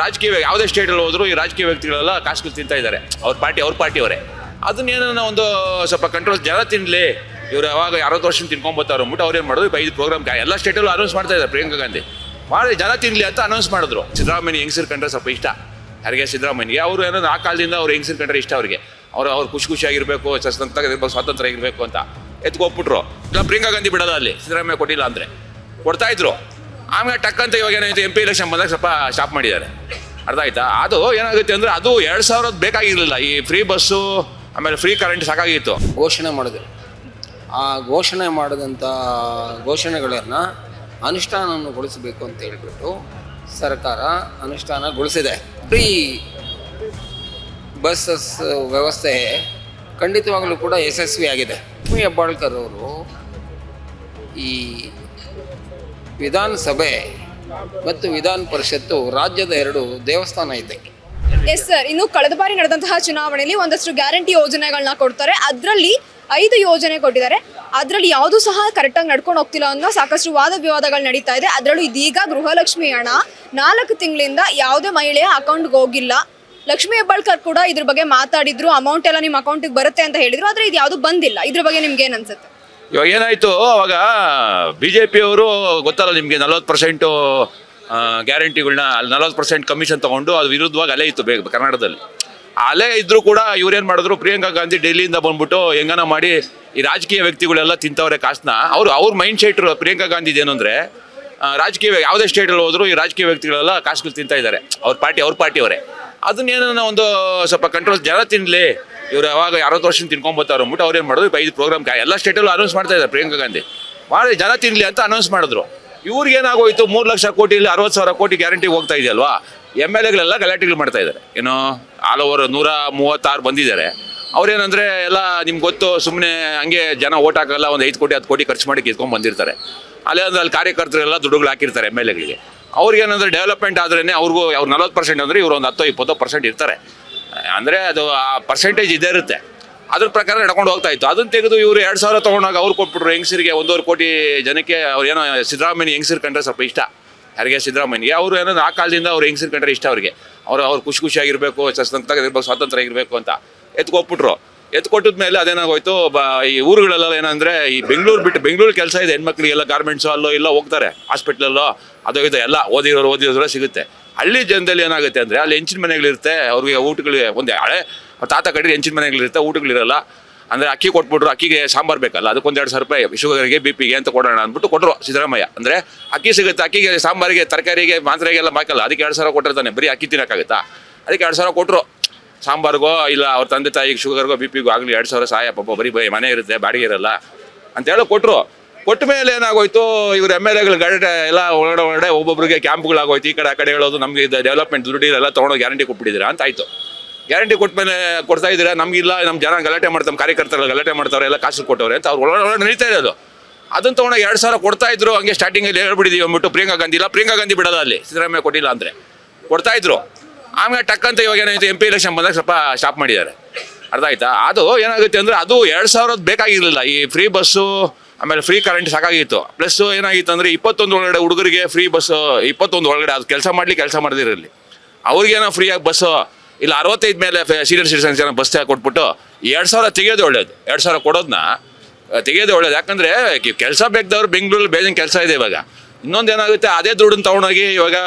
ರಾಜಕೀಯ ಯಾವುದೇ ಸ್ಟೇಟಲ್ಲಿ ಹೋದ್ರು ಈ ರಾಜಕೀಯ ವ್ಯಕ್ತಿಗಳೆಲ್ಲ ಕಾಸುಗಳು ತಿಂತಾ ಇದ್ದಾರೆ, ಅವ್ರ ಪಾರ್ಟಿಯವರೇ. ಅದನ್ನೇನ ಒಂದು ಸ್ವಲ್ಪ ಕಂಟ್ರೋಲ್ ಜನ ತಿನ್ನಲಿ, ಇವರು ಯಾವಾಗ 60 ವರ್ಷ ತಿನ್ಕೊಂಬತ್ತಾರೆ ಅಂದ್ಬಿಟ್ಟು ಅವ್ರೇನು ಮಾಡೋದು 5 ಪ್ರೋಗ್ರಾಮ್ ಎಲ್ಲ ಸ್ಟೇಟಲ್ಲೂ ಅನೌನ್ಸ್ ಮಾಡ್ತಾ ಇದ್ದಾರೆ. ಪ್ರಿಯಾಂಕಾ ಗಾಂಧಿ ಮಾಡಿ ಜನ ತಿನ್ನಲಿ ಅಂತ ಅನೌನ್ಸ್ ಮಾಡಿದ್ರು. ಸಿದ್ದರಾಮಯ್ಯ ಹೆಂಗಸರು ಕಂಡ್ರೆ ಸ್ವಲ್ಪ ಇಷ್ಟ ಯಾರಿಗೆ, ಸಿದ್ದರಾಮಯ್ಯಗೆ. ಅವರು ಏನೋ ಆ ಕಾಲದಿಂದ ಅವ್ರು ಹೆಂಗಸರು ಕಂಡ್ರೆ ಇಷ್ಟ ಅವ್ರಿಗೆ. ಅವ್ರು ಖುಷಿಯಾಗಿರಬೇಕು, ಸ್ವಾತಂತ್ರ್ಯ ಇರಬೇಕು ಅಂತ ಎತ್ಕೊಟ್ಬಿಟ್ರು. ಇಲ್ಲ ಪ್ರಿಯಾಂಕಾ ಗಾಂಧಿ ಬಿಡೋದ ಅಲ್ಲಿ, ಸಿದ್ದರಾಮಯ್ಯ ಕೊಟ್ಟಿಲ್ಲ ಅಂದರೆ ಕೊಡ್ತಾ ಇದ್ರು. ಆಮೇಲೆ ಟಕ್ ಅಂತ ಇವಾಗ ಏನಾಯ್ತು, MP ಎಲೆಕ್ಷನ್ ಬಂದಾಗ ಸ್ವಲ್ಪ ಸ್ಟಾಪ್ ಮಾಡಿದ್ದಾರೆ. ಅರ್ಥ ಆಯ್ತಾ? ಅದು ಏನಾಗುತ್ತೆ ಅಂದರೆ ಅದು 2000 ಬೇಕಾಗಿರಲಿಲ್ಲ. ಈ ಫ್ರೀ ಬಸ್ಸು ಆಮೇಲೆ ಫ್ರೀ ಕರೆಂಟ್ ಸಾಕಾಗಿತ್ತು. ಘೋಷಣೆ ಮಾಡಿದ್ರು. ಆ ಘೋಷಣೆ ಮಾಡಿದಂಥ ಘೋಷಣೆಗಳನ್ನು ಅನುಷ್ಠಾನಗೊಳಿಸಬೇಕು ಅಂತ ಹೇಳಿಬಿಟ್ಟು ಸರ್ಕಾರ ಅನುಷ್ಠಾನಗೊಳಿಸಿದೆ. ಫ್ರೀ ಬಸ್ಸಸ್ ವ್ಯವಸ್ಥೆ ಖಂಡಿತವಾಗಲೂ ಕೂಡ ಯಶಸ್ವಿಯಾಗಿದೆ. ಲಕ್ಷ್ಮೀ ಹೆಬ್ಬಾಳ್ಕರ್ ಅವರು ಈ ವಿಧಾನಸಭೆ ಮತ್ತು ವಿಧಾನ ಪರಿಷತ್ತು ರಾಜ್ಯದ 2 ದೇವಸ್ಥಾನ ಇದ್ದಂಗೆ. ಎಸ್ ಸರ್, ಇನ್ನು ಕಳೆದ ಬಾರಿ ನಡೆದಂತಹ ಚುನಾವಣೆಯಲ್ಲಿ ಒಂದಷ್ಟು ಗ್ಯಾರಂಟಿ ಯೋಜನೆಗಳನ್ನ ಕೊಡ್ತಾರೆ. ಅದರಲ್ಲಿ 5 ಯೋಜನೆ ಕೊಟ್ಟಿದ್ದಾರೆ. ಅದರಲ್ಲಿ ಯಾವುದೂ ಸಹ ಕರೆಕ್ಟಾಗಿ ನಡ್ಕೊಂಡು ಹೋಗ್ತಿಲ್ಲ ಅನ್ನೋ ಸಾಕಷ್ಟು ವಾದ ವಿವಾದಗಳು ನಡೀತಾ ಇದೆ. ಅದರಲ್ಲೂ ಇದೀಗ ಗೃಹಲಕ್ಷ್ಮಿ ಹಣ 4 ತಿಂಗಳಿಂದ ಯಾವುದೇ ಮಹಿಳೆಯ ಅಕೌಂಟ್ಗೆ ಹೋಗಿಲ್ಲ. ಲಕ್ಷ್ಮೀ ಹೆಬ್ಬಾಳ್ಕರ್ ಕೂಡ ಇದ್ರ ಬಗ್ಗೆ ಮಾತಾಡಿದ್ರು, ಅಮೌಂಟ್ ಎಲ್ಲ ನಿಮ್ಮ ಅಕೌಂಟಿಗೆ ಬರುತ್ತೆ ಅಂತ ಹೇಳಿದ್ರು. ಆದರೆ ಇದು ಯಾವುದು ಬಂದಿಲ್ಲ. ಇದ್ರ ಬಗ್ಗೆ ನಿಮ್ಗೆ ಏನು ಅನ್ಸುತ್ತೆ? ಇವಾಗ ಏನಾಯಿತು, ಅವಾಗ BJP ಅವರು ಗೊತ್ತಲ್ಲ ನಿಮಗೆ 40% ಗ್ಯಾರಂಟಿಗಳನ್ನ 40% ಕಮಿಷನ್ ತೊಗೊಂಡು ಅದು ವಿರುದ್ಧವಾಗಿ ಅಲೆ ಇತ್ತು ಕರ್ನಾಟಕದಲ್ಲಿ. ಅಲೆ ಇದ್ರೂ ಕೂಡ ಇವ್ರೇನು ಮಾಡಿದ್ರು, ಪ್ರಿಯಾಂಕಾ ಗಾಂಧಿ ಡೆಲ್ಲಿಯಿಂದ ಬಂದ್ಬಿಟ್ಟು ಹೆಂಗನ ಮಾಡಿ ಈ ರಾಜಕೀಯ ವ್ಯಕ್ತಿಗಳೆಲ್ಲ ತಿಂತವ್ರೆ ಕಾಸನ್ನ. ಅವ್ರ ಮೈಂಡ್ ಸೆಟ್ ಪ್ರಿಯಾಂಕಾ ಗಾಂಧಿದು ಏನು ಅಂದರೆ, ರಾಜಕೀಯ ಯಾವುದೇ ಸ್ಟೇಟಲ್ಲಿ ಹೋದ್ರು ಈ ರಾಜಕೀಯ ವ್ಯಕ್ತಿಗಳೆಲ್ಲ ಕಾಸುಗಳು ತಿಂತಾ ಇದ್ದಾರೆ, ಅವ್ರ ಪಾರ್ಟಿಯವರೇ. ಅದನ್ನೇನ ಒಂದು ಸ್ವಲ್ಪ ಕಂಟ್ರೋಲ್ ಜನ ತಿನ್ನಲಿ, ಇವರು ಯಾವಾಗ 60 ವರ್ಷ ತಿನ್ಕೊಂಬತ್ತಾರೆ ಅಂದ್ಬಿಟ್ಟು ಅವ್ರೇನು ಮಾಡೋದು 5 ಪ್ರೋಗ್ರಾಮ್ ಎಲ್ಲ ಸ್ಟೇಟಲ್ಲೂ ಅನೌನ್ಸ್ ಮಾಡ್ತಾ ಇದ್ದಾರೆ. ಪ್ರಿಯಾಂಕಾ ಗಾಂಧಿ ಮಾಡಿ ಜನ ತಿನ್ನಲಿ ಅಂತ ಅನೌನ್ಸ್ ಮಾಡಿದ್ರು. ಇವ್ರಿಗೇನಾಗೋಯ್ತು, 3 ಲಕ್ಷ ಕೋಟಿ ಇಲ್ಲಿ 60,000 ಕೋಟಿ ಗ್ಯಾರಂಟಿಗೆ ಹೋಗ್ತಾ ಇದೆಯಲ್ವಾ. MLAಗಳೆಲ್ಲ ಗಲಾಟೆಗಳು ಮಾಡ್ತಾ ಇದ್ದಾರೆ. ಏನೋ ಆಲ್ ಓವರ್ 136 ಬಂದಿದ್ದಾರೆ. ಅವ್ರೇನಂದರೆ ಎಲ್ಲ ನಿಮ್ಗೆ ಗೊತ್ತು, ಸುಮ್ಮನೆ ಹಂಗೆ ಜನ ಓಟ್ ಹಾಕಲ್ಲ, ಒಂದು 5 ಕೋಟಿ 10 ಕೋಟಿ ಖರ್ಚು ಮಾಡಿ ಗೆದ್ಕೊಂಡು ಬಂದಿರ್ತಾರೆ. ಅಲ್ಲಿ ಕಾರ್ಯಕರ್ತರೆಲ್ಲ ದುಡ್ಡುಗಳು ಹಾಕಿರ್ತಾರೆ MLAಗಳಿಗೆ. ಅವ್ರಿಗೇನಂದ್ರೆ ಡೆವಲಪ್ಮೆಂಟ್ ಆದ್ರೇ ಅವ್ರು 40% ಅಂದರೆ ಇವರು ಒಂದು 10-20% ಇರ್ತಾರೆ. ಅಂದರೆ ಅದು ಆ ಪರ್ಸೆಂಟೇಜ್ ಇದೇ ಇರುತ್ತೆ. ಅದ್ರ ಪ್ರಕಾರ ನಡ್ಕೊಂಡು ಹೋಗ್ತಾ ಇತ್ತು. ಅದನ್ನು ತೆಗೆದು ಇವರು 2,000 ತೊಗೊಂಡಾಗ ಅವ್ರು ಕೊಟ್ಬಿಟ್ರು ಹೆಂಗಸರಿಗೆ 1.5 ಕೋಟಿ ಜನಕ್ಕೆ. ಅವ್ರು ಏನೋ ಸಿದ್ದರಾಮಯ್ಯ ಹೆಂಗಸರು ಕಂಡ್ರೆ ಸ್ವಲ್ಪ ಇಷ್ಟ ಯಾರಿಗೆ, ಸಿದ್ದರಾಮಯ್ಯಗೆ. ಅವರು ಏನೋ ಆ ಕಾಲದಿಂದ ಅವ್ರು ಹೆಂಗಸರು ಕಂಡ್ರೆ ಇಷ್ಟ ಅವ್ರಿಗೆ. ಅವ್ರು ಖುಷಿಯಾಗಿರಬೇಕು, ಸ್ವಾತಂತ್ರ್ಯ ಇರಬೇಕು ಅಂತ ಎತ್ಕೊಟ್ಟಿದ್ಮೇಲೆ ಅದೇನಾಗೋಯ್ತು, ಈ ಊರುಗಳೆಲ್ಲ ಏನಂದರೆ ಈ ಬೆಂಗಳೂರು ಕೆಲಸ ಇದೆ ಹೆಣ್ಮಕ್ಳಿಗೆಲ್ಲ, ಗಾರ್ಮೆಂಟ್ಸು ಅಲ್ಲೋ ಇಲ್ಲ ಹೋಗ್ತಾರೆ, ಹಾಸ್ಪಿಟ್ಲಲ್ಲೋ ಅದೋ ಇದು ಎಲ್ಲ ಓದಿರೋದ್ರೆ ಸಿಗುತ್ತೆ. ಹಳ್ಳಿ ಜನದಲ್ಲಿ ಏನಾಗುತ್ತೆ ಅಂದರೆ ಅಲ್ಲಿ ಹೆಂಚಿನ ಮನೆಗಳಿರುತ್ತೆ, ಅವ್ರಿಗೆ ಊಟಗಳಿಗೆ ಒಂದು ಹಳೆ ತಾತ ಕಡೆ ಹೆಂಚಿನ ಮನೆಗಳಿರುತ್ತೆ, ಊಟಗಳಿರಲ್ಲ. ಅಂದರೆ ಅಕ್ಕಿ ಕೊಟ್ಬಿಟ್ರು, ಅಕ್ಕಿಗೆ ಸಾಂಬಾರು ಬೇಕಲ್ಲ, ಅದಕ್ಕೊಂದು 2,000 ರೂಪಾಯಿ ಶುಗರ್ಗೆ BP-ಗೆ ಅಂತ ಕೊಡೋಣ ಅಂದ್ಬಿಟ್ಟು ಕೊಟ್ಟರು ಸಿದ್ದರಾಮಯ್ಯ. ಅಂದರೆ ಅಕ್ಕಿ ಸಿಗುತ್ತೆ, ಅಕ್ಕಿಗೆ ಸಾಂಬಾರಿಗೆ ತರಕಾರಿಗೆ ಮಾತ್ರೆಗೆಲ್ಲ ಹಾಕಲ್ಲ, ಅದಕ್ಕೆ 2,000 ಕೊಟ್ಟಿರ್ತಾನೆ. ಬರೀ ಅಕ್ಕಿ ತಿನ್ನೋಕ್ಕಾಗುತ್ತಾ? ಅದಕ್ಕೆ 2,000 ಕೊಟ್ಟರು. ಸಾಂಬಾರಿಗೋ ಇಲ್ಲ ಅವ್ರ ತಂದೆ ತಾಯಿಗೆ ಶುಗರ್ಗೋ BP-ಗೋ ಆಗಲಿ 2,000 ಸಹಾಯ. ಪಾಪ ಬರೀ ಮನೆ ಇರುತ್ತೆ, ಬಾಡಿಗೆ ಇರಲ್ಲ ಅಂತೇಳಿ ಕೊಟ್ಟರು. ಕೊಟ್ಟ ಮೇಲೆ ಏನಾಗೋಯ್ತು, ಇವರು MLAಗಳು ಗಲಾಟೆ ಎಲ್ಲ ಒಳಗಡೆ ಒಬ್ಬೊಬ್ಬರಿಗೆ ಕ್ಯಾಂಪ್ಗಳಾಗೋಯ್ತು. ಈ ಕಡೆ ಆ ಕಡೆ ಹೇಳೋದು, ನಮಗೆ ಇದು ಡೆವಲಪ್ಮೆಂಟ್ ದುಡ್ಡಿರಲ್ಲ ತೊಗೊಂಡು ಗ್ಯಾರಂಟಿ ಕೊಟ್ಬಿಟ್ಟಿದ್ದೀರಾ ಅಂತ ಆಯಿತು. ಗ್ಯಾರಂಟಿ ಕೊಟ್ಟಮೇಲೆ ಕೊಡ್ತಾ ಇದ್ದೀರಾ, ನಮಗಿಲ್ಲ, ನಮ್ಮ ಜನ ಗಲಾಟೆ ಮಾಡ್ತಾರೆ, ಕಾರ್ಯಕರ್ತರೆಲ್ಲ ಗಲಾಟೆ ಮಾಡ್ತಾರೆ, ಎಲ್ಲ ಕಾಸು ಕೊಟ್ಟವ್ರೆ ಅಂತ ಅವ್ರು ಒಳಗಡೆ ನಡೀತಾ ಇರೋದು. ಅದನ್ನು ತೊಗೊಂಡು 2,000 ಕೊಡ್ತಾ ಇದ್ರು. ಹಂಗೆ ಸ್ಟಾರ್ಟಿಂಗಲ್ಲಿ ಹೇಳ್ಬಿಟ್ಟಿದ್ದೀವಿ ಅಂದ್ಬಿಟ್ಟು ಪ್ರಿಯಾಂಕಾ ಗಾಂಧಿ ಬಿಡೋದ ಅಲ್ಲಿ, ಸಿದ್ದರಾಮಯ್ಯ ಕೊಟ್ಟಿಲ್ಲ ಅಂದರೆ ಕೊಡ್ತಾ ಇದ್ರು. ಆಮೇಲೆ ಟಕ್ ಅಂತ ಇವಾಗ ಏನಾಯಿತು, MP ಎಲೆಕ್ಷನ್ ಬಂದಾಗ ಸ್ವಲ್ಪ ಸ್ಟಾಪ್ ಮಾಡಿದ್ದಾರೆ. ಅರ್ಥ ಆಯ್ತಾ? ಅದು ಏನಾಗುತ್ತೆ ಅಂದರೆ ಅದು 2000 ಬೇಕಾಗಿರಲಿಲ್ಲ. ಈ ಫ್ರೀ ಬಸ್ಸು ಆಮೇಲೆ ಫ್ರೀ ಕರೆಂಟ್ ಸಾಕಾಗಿತ್ತು. ಪ್ಲಸ್ ಏನಾಗಿತ್ತು ಅಂದರೆ 21 ಒಳಗಡೆ ಹುಡುಗರಿಗೆ ಫ್ರೀ ಬಸ್ಸು, 21 ಒಳಗಡೆ ಅದು ಕೆಲಸ ಮಾಡದಿರಲಿ ಅವ್ರಿಗೇನೋ ಫ್ರೀಯಾಗಿ ಬಸ್ಸು ಇಲ್ಲ 65 ಮೇಲೆ ಸೀನಿಯರ್ ಸಿಟಿಸನ್ಸ್ ಏನೋ ಬಸ್ ಕೊಟ್ಬಿಟ್ಟು 2,000 ತೆಗೆಯೋದು ಒಳ್ಳೇದು. 2,000 ಕೊಡೋದನ್ನ ತೆಗೆಯೋದು ಒಳ್ಳೇದು. ಯಾಕಂದರೆ ಕೆಲಸ ಬೇಕಾದವ್ರು ಬೆಂಗಳೂರಲ್ಲಿ ಬೇಜಾನ್ ಕೆಲಸ ಇದೆ ಇವಾಗ. ಇನ್ನೊಂದು ಏನಾಗುತ್ತೆ, ಅದೇ ದುಡ್ಡನ್ನು ತೊಗೊಂಡೋಗಿ ಇವಾಗ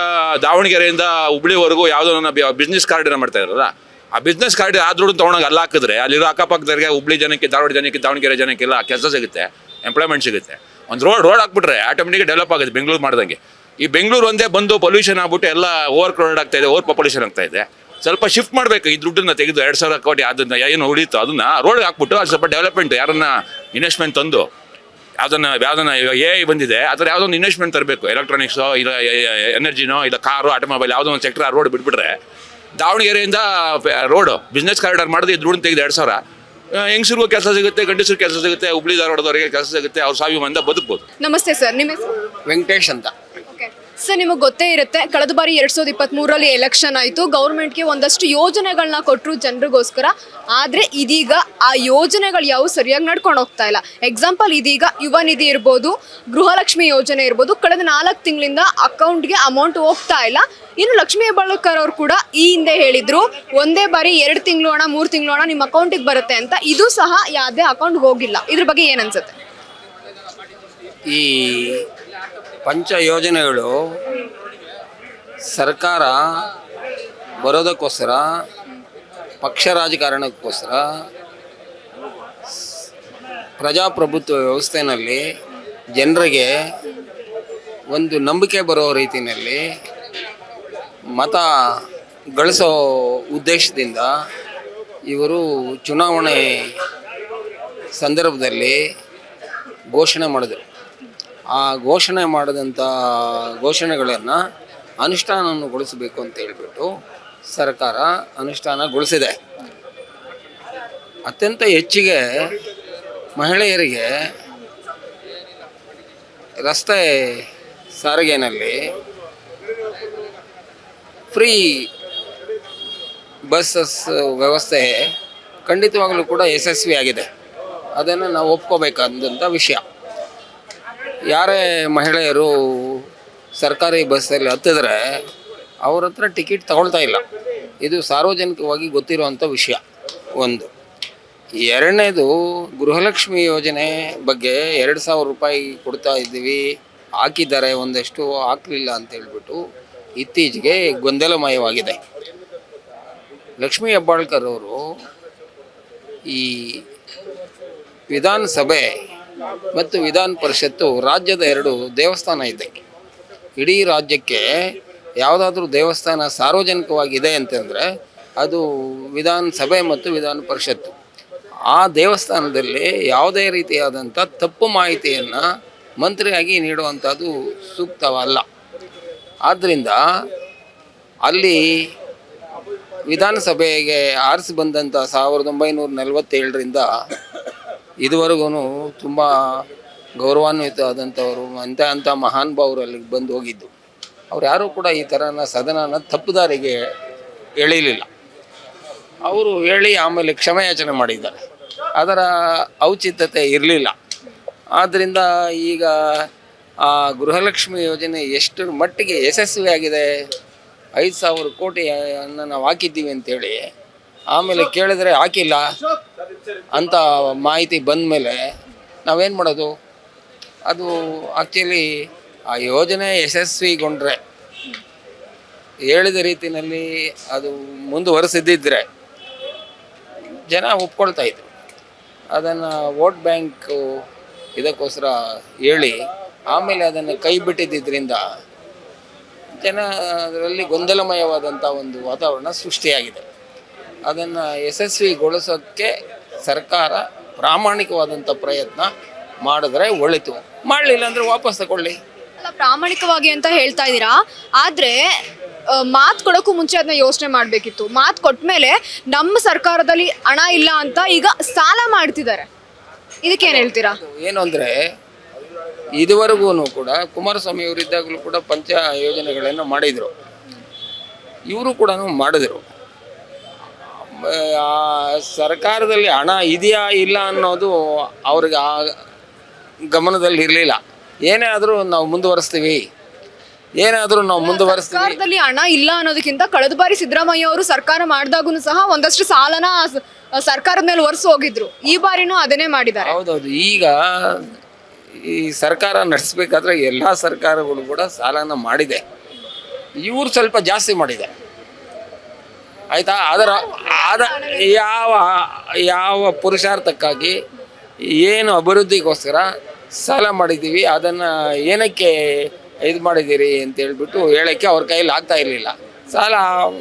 ದಾವಣಗೆರೆಯಿಂದ ಹುಬ್ಳಿವರೆಗೂ ಯಾವುದೋ ಬಿಸ್ನೆಸ್ ಕಾರ್ಡನ್ನ ಮಾಡ್ತಾ ಇದ್ದಾರಲ್ಲ, ಆ ಬಿಸ್ನೆಸ್ ಕಾರ್ಡ್ ಆ ದುಡ್ಡನ್ನು ತೊಗೊಂಡೋಗಿ ಅಲ್ಲಿ ಹಾಕಿದ್ರೆ ಅಲ್ಲಿರೋ ಅಕ್ಕಪಕ್ಕದವರಿಗೆ, ಹುಬ್ಳಿ ಜನಕ್ಕೆ, ಧಾರವಾಡ ಜನಕ್ಕೆ, ದಾವಣಗೆರೆ ಜನಕ್ಕೆಲ್ಲ ಕೆಲಸ ಸಿಗುತ್ತೆ, ಎಂಪ್ಲಾಯ್ಮೆಂಟ್ ಸಿಗುತ್ತೆ. ಒಂದು ರೋಡ್ ಹಾಕ್ಬಿಟ್ರೆ ಆಟೋಮೆಟಿಕ್ ಡೆವಲಪ್ ಆಗುತ್ತೆ ಬೆಂಗಳೂರು ಮಾಡ್ದಂಗೆ. ಈ ಬೆಂಗಳೂರು ಒಂದೇ ಬಂದು ಪೊಲ್ಯೂಷನ್ ಆಗ್ಬಿಟ್ಟು ಎಲ್ಲ ಓವರ್ ಕ್ರೌಡೆಡ್ ಆಗ್ತಾ ಇದೆ, ಓವರ್ ಪಾಪ್ಯುಲೇಷನ್ ಆಗ್ತಾ ಇದೆ. ಸ್ವಲ್ಪ ಶಿಫ್ಟ್ ಮಾಡಬೇಕು ಈ ದುಡ್ಡನ್ನು ತೆಗೆದು 2,000 ಕೋಟಿ ಅದನ್ನ ಏನು ಉಳಿತು ಅದನ್ನು ರೋಡ್ಗೆ ಹಾಕ್ಬಿಟ್ಟು ಅದು ಸ್ವಲ್ಪ ಡೆವಲಪ್ಮೆಂಟ್ ಯಾರನ್ನ ಇನ್ವೆಸ್ಟ್ಮೆಂಟ್ ತಂದು ಯಾವುದನ್ನ AI ಬಂದಿದೆ ಆ ಥರ ಯಾವುದೊಂದು ಇನ್ವೆಸ್ಟ್ಮೆಂಟ್ ತರಬೇಕು. ಎಲೆಕ್ಟ್ರಾನಿಕ್ಸೋ ಇಲ್ಲ ಎನರ್ಜಿನೋ ಇಲ್ಲ ಕಾರು ಆಟೋಮೊಬೈಲ್ ಯಾವುದೋ ಒಂದು ಸೆಕ್ಟರ್ ಆ ರೋಡ್ ಬಿಟ್ಬಿಟ್ರೆ ದಾವಣಗೆರೆಯಿಂದ ರೋಡು ಬಿಸ್ನೆಸ್ ಕಾರಿಡಾರ್ ಮಾಡಿದ್ರೆ ಈ ದುಡ್ಡನ್ನು ತೆಗೆದು 2,000 ಹೆಂಗಸರಿಗೂ ಕೆಲಸ ಸಿಗುತ್ತೆ, ಗಂಡಸರು ಕೆಲಸ ಸಿಗುತ್ತೆ, ಹುಬ್ಳಿ ಧಾರವಾಡದವರಿಗೆ ಕೆಲಸ ಸಿಗುತ್ತೆ, ಅವ್ರು ಸ್ವಾಭಿಮಾನದಿಂದ ಬದುಕ್ಬೋದು. ನಮಸ್ತೆ ಸರ್, ನಿಮ್ಮ ಹೆಸರು? ವೆಂಕಟೇಶ್ ಅಂತ. ಓಕೆ, ಸರ್ ನಿಮಗೆ ಗೊತ್ತೇ ಇರುತ್ತೆ, ಕಳೆದ ಬಾರಿ 2023ರಲ್ಲಿ ಎಲೆಕ್ಷನ್ ಆಯಿತು, ಗೌರ್ಮೆಂಟ್ಗೆ ಒಂದಷ್ಟು ಯೋಜನೆಗಳನ್ನ ಕೊಟ್ಟರು ಜನರಿಗೋಸ್ಕರ. ಆದರೆ ಇದೀಗ ಆ ಯೋಜನೆಗಳು ಯಾವ ಸರಿಯಾಗಿ ನಡ್ಕೊಂಡು ಹೋಗ್ತಾ ಇಲ್ಲ. ಎಕ್ಸಾಂಪಲ್, ಇದೀಗ ಯುವ ನಿಧಿ ಇರ್ಬೋದು, ಗೃಹಲಕ್ಷ್ಮಿ ಯೋಜನೆ ಇರ್ಬೋದು, ಕಳೆದ 4 ತಿಂಗಳಿಂದ ಅಕೌಂಟ್ಗೆ ಅಮೌಂಟ್ ಹೋಗ್ತಾ ಇಲ್ಲ. ಇನ್ನು ಲಕ್ಷ್ಮೀ ಹೆಬ್ಬಾಳ್ಕರ್ ಅವರು ಕೂಡ ಈ ಹಿಂದೆ ಹೇಳಿದ್ರು, ಒಂದೇ ಬಾರಿ 2 ತಿಂಗಳು ಹಣ 3 ತಿಂಗಳು ಹಣ ನಿಮ್ಮ ಅಕೌಂಟಿಗೆ ಬರುತ್ತೆ ಅಂತ. ಇದು ಸಹ ಯಾವುದೇ ಅಕೌಂಟ್ಗೆ ಹೋಗಿಲ್ಲ. ಇದ್ರ ಬಗ್ಗೆ ಏನನ್ಸುತ್ತೆ? ಈ ಪಂಚ ಯೋಜನೆಗಳು ಸರ್ಕಾರ ಬರೋದಕ್ಕೋಸ್ಕರ, ಪಕ್ಷ ರಾಜಕಾರಣಕ್ಕೋಸ್ಕರ, ಪ್ರಜಾಪ್ರಭುತ್ವ ವ್ಯವಸ್ಥೆಯಲ್ಲಿ ಜನರಿಗೆ ಒಂದು ನಂಬಿಕೆ ಬರೋ ರೀತಿಯಲ್ಲಿ ಮತ ಗಳಿಸೋ ಉದ್ದೇಶದಿಂದ ಇವರು ಚುನಾವಣೆ ಸಂದರ್ಭದಲ್ಲಿ ಘೋಷಣೆ ಮಾಡಿದರು. ಆ ಘೋಷಣೆ ಮಾಡಿದಂಥ ಘೋಷಣೆಗಳನ್ನು ಅನುಷ್ಠಾನಗೊಳಿಸಬೇಕು ಅಂತ ಹೇಳ್ಬಿಟ್ಟು ಸರ್ಕಾರ ಅನುಷ್ಠಾನಗೊಳಿಸಿದೆ. ಅತ್ಯಂತ ಹೆಚ್ಚಿಗೆ ಮಹಿಳೆಯರಿಗೆ ರಸ್ತೆ ಸಾರಿಗೆಯಲ್ಲಿ ಫ್ರೀ ಬಸ್ಸಸ್ ವ್ಯವಸ್ಥೆ ಖಂಡಿತವಾಗಲೂ ಕೂಡ ಯಶಸ್ವಿಯಾಗಿದೆ. ಅದನ್ನು ನಾವು ಒಪ್ಕೋಬೇಕಾದಂಥ ವಿಷಯ. ಯಾರೇ ಮಹಿಳೆಯರು ಸರ್ಕಾರಿ ಬಸ್ಸಲ್ಲಿ ಹತ್ತಿದ್ರೆ ಅವ್ರ ಹತ್ರ ಟಿಕೆಟ್ ತಗೊಳ್ತಾ ಇಲ್ಲ. ಇದು ಸಾರ್ವಜನಿಕವಾಗಿ ಗೊತ್ತಿರುವಂಥ ವಿಷಯ ಒಂದು. ಎರಡನೇದು, ಗೃಹಲಕ್ಷ್ಮಿ ಯೋಜನೆ ಬಗ್ಗೆ 2,000 ರೂಪಾಯಿ ಕೊಡ್ತಾ ಇದ್ದೀವಿ, ಹಾಕಿದ್ದಾರೆ, ಒಂದಷ್ಟು ಹಾಕಲಿಲ್ಲ ಅಂತ ಹೇಳ್ಬಿಟ್ಟು ಇತ್ತೀಚೆಗೆ ಗೊಂದಲಮಯವಾಗಿದೆ. ಲಕ್ಷ್ಮೀ ಹೆಬ್ಬಾಳ್ಕರ್ ಅವರು ಈ ವಿಧಾನಸಭೆ ಮತ್ತು ವಿಧಾನ ಪರಿಷತ್ತು ರಾಜ್ಯದ 2 ದೇವಸ್ಥಾನ ಇದ್ದಂಗೆ. ಇಡೀ ರಾಜ್ಯಕ್ಕೆ ಯಾವುದಾದ್ರೂ ದೇವಸ್ಥಾನ ಸಾರ್ವಜನಿಕವಾಗಿದೆ ಅಂತಂದರೆ ಅದು ವಿಧಾನಸಭೆ ಮತ್ತು ವಿಧಾನ ಪರಿಷತ್ತು. ಆ ದೇವಸ್ಥಾನದಲ್ಲಿ ಯಾವುದೇ ರೀತಿಯಾದಂಥ ತಪ್ಪು ಮಾಹಿತಿಯನ್ನು ಮಂತ್ರಿಯಾಗಿ ನೀಡುವಂಥದ್ದು ಸೂಕ್ತವಲ್ಲ. ಆದ್ದರಿಂದ ಅಲ್ಲಿ ವಿಧಾನಸಭೆಗೆ ಆರಿಸಿ ಬಂದಂಥ 1947ರಿಂದ ಇದುವರೆಗೂ ತುಂಬ ಗೌರವಾನ್ವಿತ ಆದಂಥವರು ಅಂಥ ಮಹಾನುಭಾವರು ಅಲ್ಲಿಗೆ ಬಂದು ಹೋಗಿದ್ದು. ಅವ್ರು ಯಾರೂ ಕೂಡ ಈ ಥರನ ಸದನನ ತಪ್ಪುದಾರಿಗೆ ಎಳೀಲಿಲ್ಲ. ಅವರು ಹೇಳಿ ಆಮೇಲೆ ಕ್ಷಮೆಯಾಚನೆ ಮಾಡಿದ್ದಾರೆ. ಅದರ ಔಚಿತ್ಯತೆ ಇರಲಿಲ್ಲ. ಆದ್ದರಿಂದ ಈಗ ಆ ಗೃಹಲಕ್ಷ್ಮಿ ಯೋಜನೆ ಎಷ್ಟು ಮಟ್ಟಿಗೆ ಯಶಸ್ವಿಯಾಗಿದೆ, 5,000 ಕೋಟಿಯನ್ನು ನಾವು ಹಾಕಿದ್ದೀವಿ ಅಂತೇಳಿ ಆಮೇಲೆ ಕೇಳಿದ್ರೆ ಹಾಕಿಲ್ಲ ಅಂತ ಮಾಹಿತಿ ಬಂದ ಮೇಲೆ ನಾವೇನು ಮಾಡೋದು? ಅದು ಆ್ಯಕ್ಚುಲಿ ಆ ಯೋಜನೆ ಯಶಸ್ವಿಗೊಂಡ್ರೆ, ಹೇಳಿದ ರೀತಿಯಲ್ಲಿ ಅದು ಮುಂದುವರೆಸಿದ್ದಿದ್ರೆ ಜನ ಒಪ್ಕೊಳ್ತಾಯಿದ್ರು. ಅದನ್ನು ವೋಟ್ ಬ್ಯಾಂಕು ಇದಕ್ಕೋಸ್ಕರ ಹೇಳಿ ಆಮೇಲೆ ಅದನ್ನು ಕೈ ಬಿಟ್ಟಿದ್ದರಿಂದ ಜನ ಅದರಲ್ಲಿ ಗೊಂದಲಮಯವಾದಂಥ ಒಂದು ವಾತಾವರಣ ಸೃಷ್ಟಿಯಾಗಿದೆ. ಅದನ್ನು ಯಶಸ್ವಿಗೊಳಿಸೋಕ್ಕೆ ಸರ್ಕಾರ ಪ್ರಾಮಾಣಿಕವಾದಂಥ ಪ್ರಯತ್ನ ಮಾಡಿದ್ರೆ ಒಳಿತು. ಮಾಡಲಿಲ್ಲ ಅಂದರೆ ವಾಪಸ್ ತಗೊಳ್ಳಿ. ಅಲ್ಲ, ಪ್ರಾಮಾಣಿಕವಾಗಿ ಅಂತ ಹೇಳ್ತಾ ಇದ್ದೀರಾ, ಆದರೆ ಮಾತು ಕೊಡೋಕ್ಕೂ ಮುಂಚೆ ಅದನ್ನ ಯೋಚನೆ ಮಾಡಬೇಕಿತ್ತು. ಮಾತು ಕೊಟ್ಟ ಮೇಲೆ ನಮ್ಮ ಸರ್ಕಾರದಲ್ಲಿ ಹಣ ಇಲ್ಲ ಅಂತ ಈಗ ಸಾಲ ಮಾಡ್ತಿದ್ದಾರೆ. ಇದಕ್ಕೇನು ಹೇಳ್ತೀರಾ? ಏನು ಅಂದರೆ, ಇದುವರೆಗೂ ಕೂಡ ಕುಮಾರಸ್ವಾಮಿ ಅವರಿದ್ದಾಗಲೂ ಕೂಡ ಪಂಚ ಯೋಜನೆಗಳನ್ನು ಮಾಡಿದರು. ಇವರು ಕೂಡ ಮಾಡಿದರು. ಸರ್ಕಾರದಲ್ಲಿ ಹಣ ಇದೆಯಾ ಇಲ್ಲ ಅನ್ನೋದು ಅವ್ರಿಗೆ ಗಮನದಲ್ಲಿ ಇರಲಿಲ್ಲ. ಏನೇ ಆದರೂ ನಾವು ಮುಂದುವರಿಸ್ತೀವಿ, ಸರ್ಕಾರದಲ್ಲಿ ಹಣ ಇಲ್ಲ ಅನ್ನೋದಕ್ಕಿಂತ ಕಳೆದ ಬಾರಿ ಸಿದ್ದರಾಮಯ್ಯ ಅವರು ಸರ್ಕಾರ ಮಾಡಿದಾಗೂ ಸಹ ಒಂದಷ್ಟು ಸಾಲನ ಸರ್ಕಾರದ ಮೇಲೆ ಒರೆಸಿ ಹೋಗಿದ್ರು. ಈ ಬಾರಿನೂ ಅದನ್ನೇ ಮಾಡಿದ್ದಾರೆ. ಹೌದೌದು. ಈಗ ಈ ಸರ್ಕಾರ ನಡೆಸಬೇಕಾದ್ರೆ ಎಲ್ಲ ಸರ್ಕಾರಗಳು ಕೂಡ ಸಾಲನ ಮಾಡಿದೆ. ಇವರು ಸ್ವಲ್ಪ ಜಾಸ್ತಿ ಮಾಡಿದೆ, ಆಯಿತಾ? ಯಾವ ಪುರುಷಾರ್ಥಕ್ಕಾಗಿ ಏನು ಅಭಿವೃದ್ಧಿಗೋಸ್ಕರ ಸಾಲ ಮಾಡಿದ್ದೀವಿ, ಅದನ್ನು ಏನಕ್ಕೆ ಇದು ಮಾಡಿದ್ದೀರಿ ಅಂತ ಹೇಳ್ಬಿಟ್ಟು ಹೇಳೋಕ್ಕೆ ಅವ್ರ ಕೈಯಲ್ಲಿ ಆಗ್ತಾ ಇರಲಿಲ್ಲ. ಸಾಲ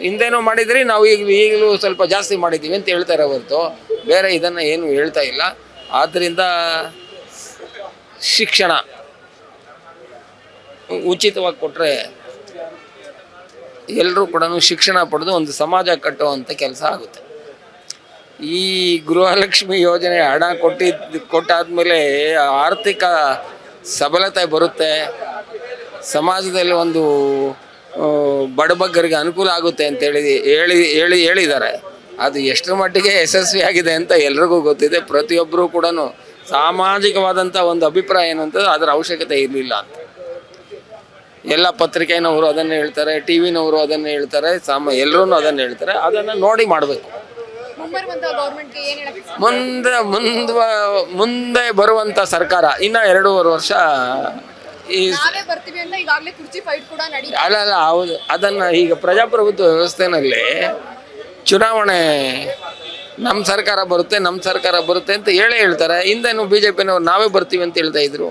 ಹಿಂದೇನೂ ಮಾಡಿದ್ರಿ, ನಾವು ಈಗಲೂ ಸ್ವಲ್ಪ ಜಾಸ್ತಿ ಮಾಡಿದ್ದೀವಿ ಅಂತ ಹೇಳ್ತಾರೆ ಹೊರತು ಬೇರೆ ಇದನ್ನು ಏನು ಹೇಳ್ತಾ ಇಲ್ಲ. ಆದ್ದರಿಂದ ಶಿಕ್ಷಣ ಉಚಿತವಾಗಿ ಕೊಟ್ಟರೆ ಎಲ್ಲರೂ ಕೂಡ ಶಿಕ್ಷಣ ಪಡೆದು ಒಂದು ಸಮಾಜ ಕಟ್ಟುವಂಥ ಕೆಲಸ ಆಗುತ್ತೆ. ಈ ಗೃಹಲಕ್ಷ್ಮಿ ಯೋಜನೆ ಹಣ ಕೊಟ್ಟಾದಮೇಲೆ ಆರ್ಥಿಕ ಸಬಲತೆ ಬರುತ್ತೆ, ಸಮಾಜದಲ್ಲಿ ಒಂದು ಬಡಬಗ್ಗರಿಗೆ ಅನುಕೂಲ ಆಗುತ್ತೆ ಅಂತೇಳಿ ಹೇಳಿದ್ದಾರೆ. ಅದು ಎಷ್ಟರ ಮಟ್ಟಿಗೆ ಯಶಸ್ವಿಯಾಗಿದೆ ಅಂತ ಎಲ್ರಿಗೂ ಗೊತ್ತಿದೆ. ಪ್ರತಿಯೊಬ್ಬರೂ ಕೂಡ ಸಾಮಾಜಿಕವಾದಂಥ ಒಂದು ಅಭಿಪ್ರಾಯ ಏನು ಅಂತಂದ್ರೆ ಅದರ ಅವಶ್ಯಕತೆ ಇರಲಿಲ್ಲ ಅಂತ. ಎಲ್ಲ ಪತ್ರಿಕೆನವರು ಅದನ್ನು ಹೇಳ್ತಾರೆ, ಟಿ ವಿನವರು ಅದನ್ನು ಹೇಳ್ತಾರೆ, ಎಲ್ಲರೂ ಅದನ್ನು ಹೇಳ್ತಾರೆ. ಅದನ್ನು ನೋಡಿ ಮಾಡಬೇಕು. ಮುಂದೆ ಬರುವಂಥ ಸರ್ಕಾರ ಇನ್ನು 2.5 ವರ್ಷ ಅಲ್ಲ ಹೌದು. ಅದನ್ನು ಈಗ ಪ್ರಜಾಪ್ರಭುತ್ವ ವ್ಯವಸ್ಥೆನಲ್ಲಿ ಚುನಾವಣೆ ನಮ್ಮ ಸರ್ಕಾರ ಬರುತ್ತೆ ಅಂತ ಹೇಳ್ತಾರೆ. ಹಿಂದೇನು BJPನವ್ರು ನಾವೇ ಬರ್ತೀವಿ ಅಂತ ಹೇಳ್ತಾ ಇದ್ರು,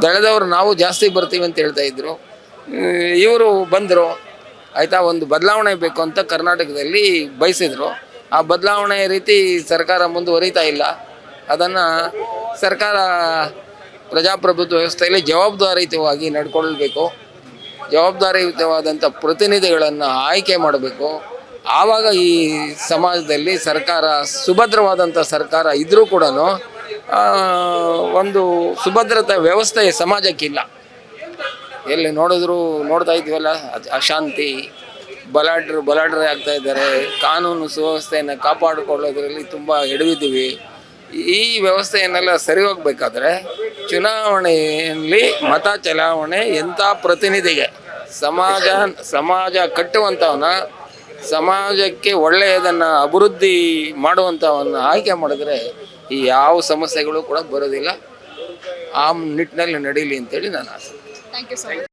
ದಳದವರು ನಾವು ಜಾಸ್ತಿ ಬರ್ತೀವಿ ಅಂತ ಹೇಳ್ತಾ ಇದ್ರು. ಇವರು ಬಂದರು, ಆಯಿತಾ, ಒಂದು ಬದಲಾವಣೆ ಬೇಕು ಅಂತ ಕರ್ನಾಟಕದಲ್ಲಿ ಬಯಸಿದ್ರು. ಆ ಬದಲಾವಣೆ ರೀತಿ ಸರ್ಕಾರ ಮುಂದುವರಿತಾ ಇಲ್ಲ. ಅದನ್ನು ಸರ್ಕಾರ ಪ್ರಜಾಪ್ರಭುತ್ವ ವ್ಯವಸ್ಥೆಯಲ್ಲಿ ಜವಾಬ್ದಾರಿಯುತವಾಗಿ ನಡ್ಕೊಳ್ಬೇಕು. ಜವಾಬ್ದಾರಿಯುತವಾದಂಥ ಪ್ರತಿನಿಧಿಗಳನ್ನು ಆಯ್ಕೆ ಮಾಡಬೇಕು. ಆವಾಗ ಈ ಸಮಾಜದಲ್ಲಿ ಸರ್ಕಾರ ಸುಭದ್ರವಾದಂಥ ಸರ್ಕಾರ ಇದ್ದರೂ ಕೂಡ ಒಂದು ಸುಭದ್ರತೆ ವ್ಯವಸ್ಥೆ ಸಮಾಜಕ್ಕಿಲ್ಲ. ಎಲ್ಲಿ ನೋಡ್ತಾ ಇದ್ದೀವಲ್ಲ, ಅಶಾಂತಿ, ಬಲಾಢ್ರೆ ಆಗ್ತಾ ಇದ್ದಾರೆ. ಕಾನೂನು ಸುವ್ಯವಸ್ಥೆಯನ್ನು ಕಾಪಾಡಿಕೊಳ್ಳೋದ್ರಲ್ಲಿ ತುಂಬ ಎಡವಿದ್ದೀವಿ. ಈ ವ್ಯವಸ್ಥೆಯನ್ನೆಲ್ಲ ಸರಿ ಹೋಗ್ಬೇಕಾದ್ರೆ ಚುನಾವಣೆಯಲ್ಲಿ ಮತ ಚಲಾವಣೆ ಎಂಥ ಪ್ರತಿನಿಧಿಗೆ ಸಮಾಜ ಕಟ್ಟುವಂಥವನ್ನ, ಸಮಾಜಕ್ಕೆ ಒಳ್ಳೆಯದನ್ನು ಅಭಿವೃದ್ಧಿ ಮಾಡುವಂಥವನ್ನ ಆಯ್ಕೆ ಮಾಡಿದ್ರೆ ಈ ಯಾವ ಸಮಸ್ಯೆಗಳು ಕೂಡ ಬರೋದಿಲ್ಲ. ಆ ನಿಟ್ಟಿನಲ್ಲಿ ನಡೀಲಿ ಅಂತೇಳಿ ನಾನು ಆಸೆ. Thank you so much.